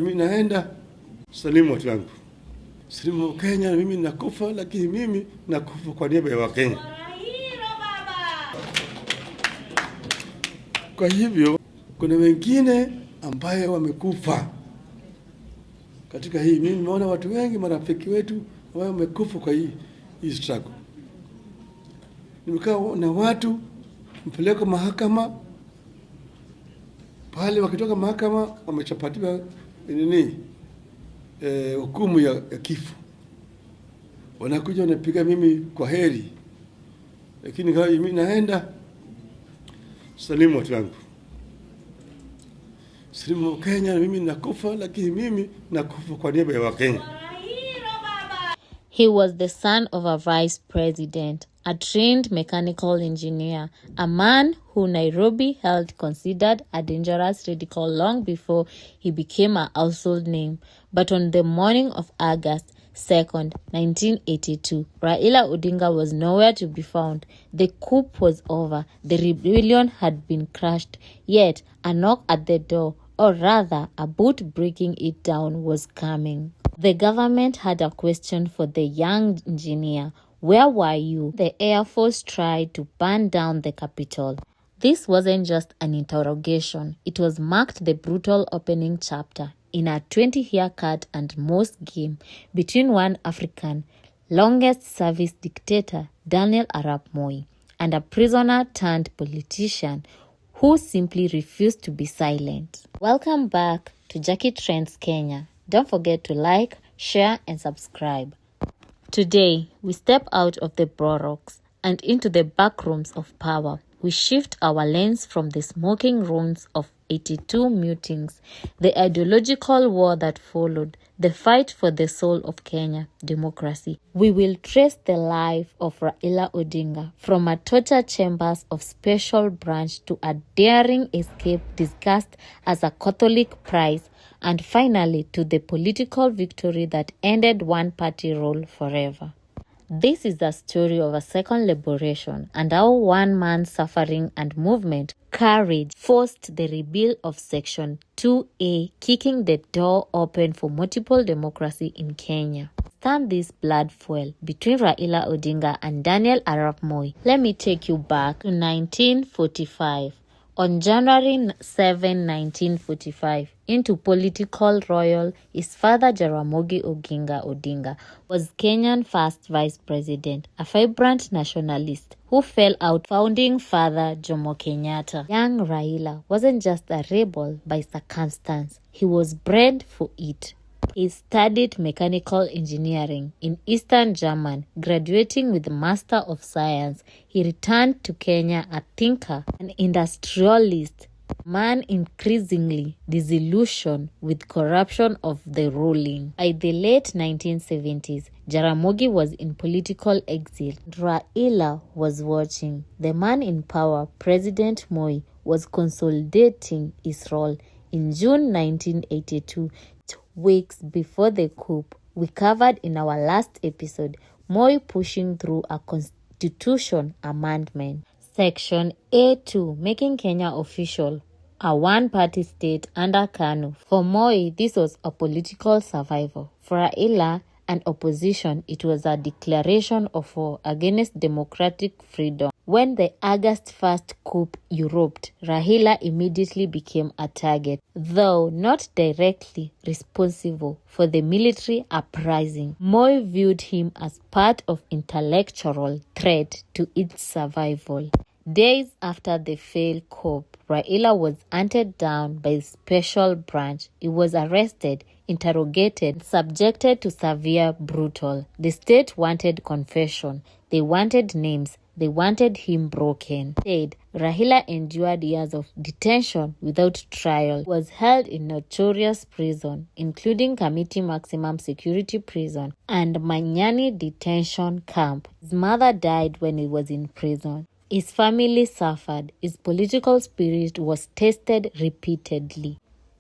Mimi naenda salimu watu wangu. Salimu Kenya, mimi nakufa, lakini mimi nakufa kwa niaba ya Wakenya. Kwa hivyo kuna wengine ambaye wamekufa katika hii. Mimi nimeona watu wengi, marafiki wetu ambao wamekufa kwa hii struggle. Nimekaa na watu mpeleka mahakama pale, wakitoka mahakama wamechapatiwa hukumu ya kifo. Wanakuja wanapiga mimi kwa heri, lakini kama mimi naenda salimu watu wangu. Salimu Kenya, mimi nakufa, lakini mimi nakufa kwa niaba ya Wakenya. He was the son of a vice president, a trained mechanical engineer, a man who Nairobi held considered a dangerous radical long before he became a household name. But on the morning of August 2nd, 1982, Raila Odinga was nowhere to be found. The coup was over. The rebellion had been crushed. Yet, a knock at the door, or rather, a boot breaking it down, was coming. The government had a question for the young engineer. Where were you? The Air Force tried to burn down the Capitol. This wasn't just an interrogation. It was marked the brutal opening chapter in a 20-year cat and mouse game between one African longest service dictator, Daniel Arap Moi, and a prisoner turned politician who simply refused to be silent. Welcome back to Jackie Trends Kenya. Don't forget to like, share, and subscribe. Today, we step out of the barracks and into the back rooms of power. We shift our lens from the smoking ruins of 82 mutings, the ideological war that followed, the fight for the soul of Kenya, democracy. We will trace the life of Raila Odinga from a torture chambers of special branch to a daring escape disguised as a Catholic prize, and finally to the political victory that ended one-party rule forever. This is the story of a second liberation and how one man's suffering and movement courage forced the repeal of Section 2A, kicking the door open for multiple democracy in Kenya. Stand this blood fuel between Raila Odinga and Daniel Arap Moi. Let me take you back to 1945. On January 7, 1945, into political royal, his father Jaramogi Oginga Odinga was Kenyan first vice president, a vibrant nationalist who fell out founding father Jomo Kenyatta. Young Raila wasn't just a rebel by circumstance, he was bred for it. He studied mechanical engineering in Eastern Germany, graduating with a Master of Science. He returned to Kenya a thinker, an industrialist, man increasingly disillusioned with corruption of the ruling. By the late 1970s, Jaramogi was in political exile. Raila was watching. The man in power, President Moi, was consolidating his role. In June 1982, weeks before the coup, we covered in our last episode, Moi pushing through a constitution amendment. Section A2, making Kenya official, a one-party state under KANU. For Moi, this was a political survival. For Raila and opposition, it was a declaration of war against democratic freedom. When the August 1st coup erupted, Raila immediately became a target, though not directly responsible for the military uprising. Moi viewed him as part of intellectual threat to its survival. Days after the failed coup, Raila was hunted down by a special branch. He was arrested, interrogated, subjected to severe brutal. The state wanted confession. They wanted names. They wanted him broken. Instead, Raila endured years of detention without trial. He was held in notorious prison, including Kamiti Maximum Security Prison and Manyani Detention Camp. His mother died when he was in prison. His family suffered. His political spirit was tested repeatedly.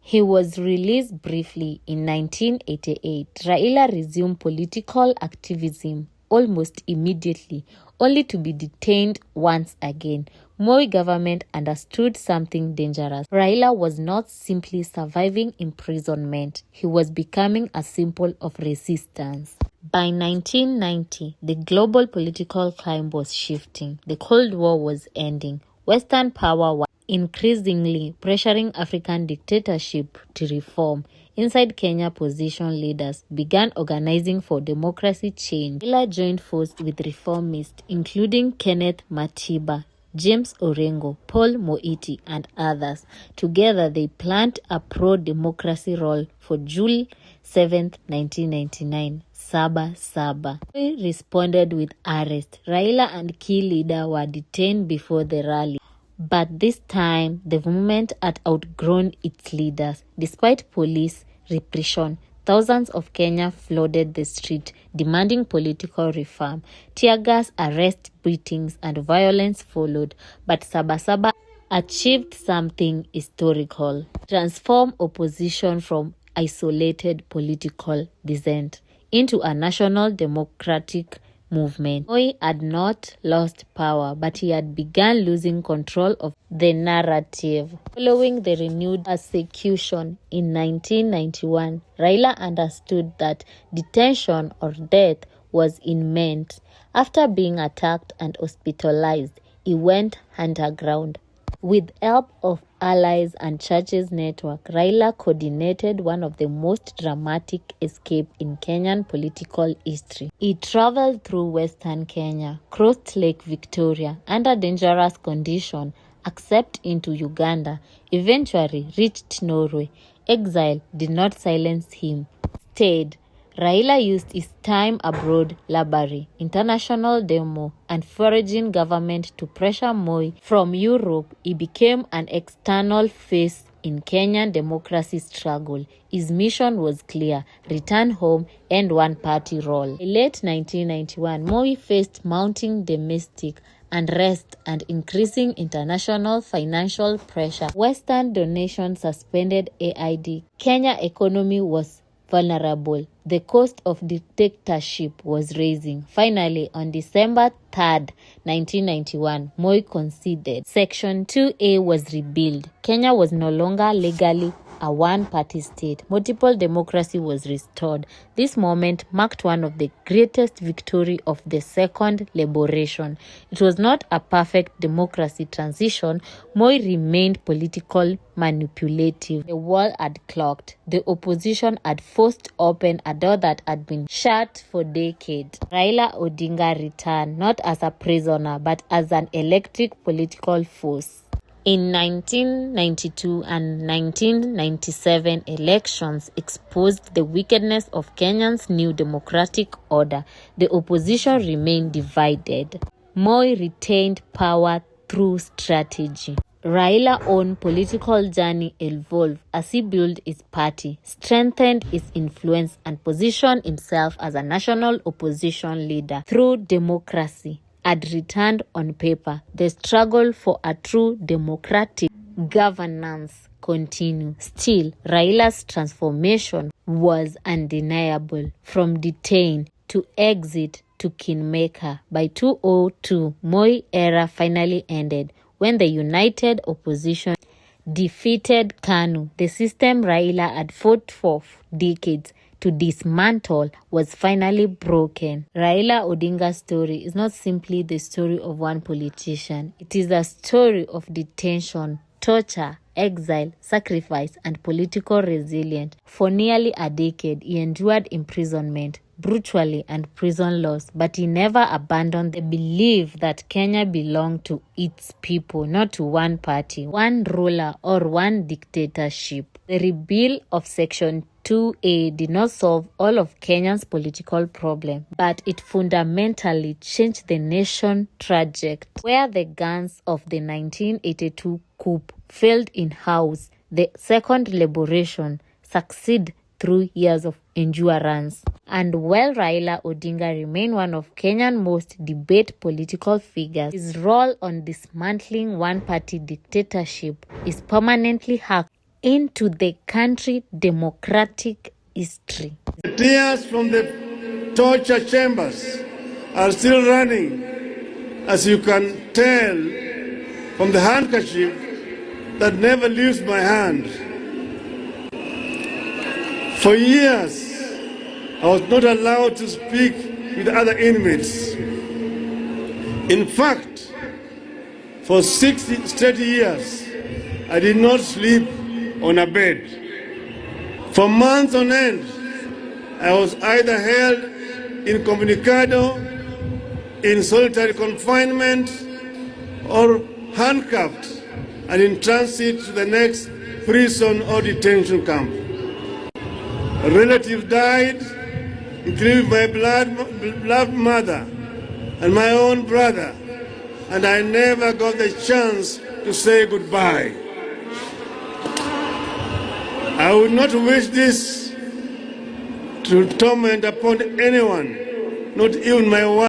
He was released briefly in 1988. Raila resumed political activism almost immediately, only to be detained once again. Moi government understood something dangerous. Raila was not simply surviving imprisonment. He was becoming a symbol of resistance. By 1990, the global political climate was shifting. The Cold War was ending. Western power was increasingly pressuring African dictatorship to reform. Inside Kenya, opposition leaders began organizing for democracy change. Raila joined forces with reformists, including Kenneth Matiba, James Orengo, Paul Moiti, and others. Together, they planned a pro-democracy role for July 7, 1999. Saba Saba. Moi responded with arrest. Raila and key leaders were detained before the rally. But this time, the movement had outgrown its leaders. Despite police repression, thousands of Kenya flooded the street, demanding political reform. Tear gas, arrests, beatings, and violence followed. But Saba Saba achieved something historical. Transformed opposition from isolated political dissent into a national democratic movement. Moi had not lost power, but he had begun losing control of the narrative. Following the renewed persecution in 1991, Raila understood that detention or death was imminent. After being attacked and hospitalized, he went underground. With help of allies and churches network, Raila coordinated one of the most dramatic escapes in Kenyan political history. He traveled through Western Kenya, crossed Lake Victoria under dangerous conditions, escaped into Uganda, eventually reached Norway. Exile did not silence him. Instead, Raila used his time abroad laboring, international demo, and foraging government to pressure Moi. From Europe, he became an external face in Kenyan democracy struggle. His mission was clear: return home, end one-party rule. In late 1991, Moi faced mounting domestic unrest and increasing international financial pressure. Western donations suspended aid. Kenya economy was vulnerable. The cost of dictatorship was rising. Finally, on December 3rd, 1991, Moi conceded. Section 2A was repealed. Kenya was no longer legally a one-party state. Multiple democracy was restored. This moment marked one of the greatest victories of the Second Liberation. It was not a perfect democracy transition. Moi remained political manipulative. The wall had clogged. The opposition had forced open a door that had been shut for decades. Raila Odinga returned, not as a prisoner, but as an electric political force. In 1992 and 1997 elections exposed the wickedness of Kenya's new democratic order. The opposition remained divided. Moi retained power through strategy. Raila's own political journey evolved as he built his party, strengthened his influence, and positioned himself as a national opposition leader. Through democracy had returned on paper, the struggle for a true democratic governance continued. Still, Raila's transformation was undeniable. From detained to exit to kingmaker, by 2002, Moi era finally ended when the united opposition defeated KANU. The system Raila had fought for decades to dismantle was finally broken. Raila Odinga's story is not simply the story of one politician. It is a story of detention, torture, exile, sacrifice, and political resilience. For nearly a decade, he endured imprisonment, brutally, and prison laws, but he never abandoned the belief that Kenya belonged to its people, not to one party, one ruler, or one dictatorship. The repeal of Section 2A did not solve all of Kenya's political problems, but it fundamentally changed the nation's trajectory. Where the guns of the 1982 coup failed in-house, the Second Liberation succeeded through years of endurance. And while Raila Odinga remained one of Kenya's most debated political figures, his role on dismantling one-party dictatorship is permanently hacked into the country's democratic history. The tears from the torture chambers are still running, as you can tell from the handkerchief that never leaves my hand. For years, I was not allowed to speak with other inmates. In fact, for 60 straight years, I did not sleep on a bed. For months on end, I was either held incommunicado, in solitary confinement, or handcuffed and in transit to the next prison or detention camp. A relative died, including my beloved mother and my own brother, and I never got the chance to say goodbye. I would not wish this to torment upon anyone, not even my wife.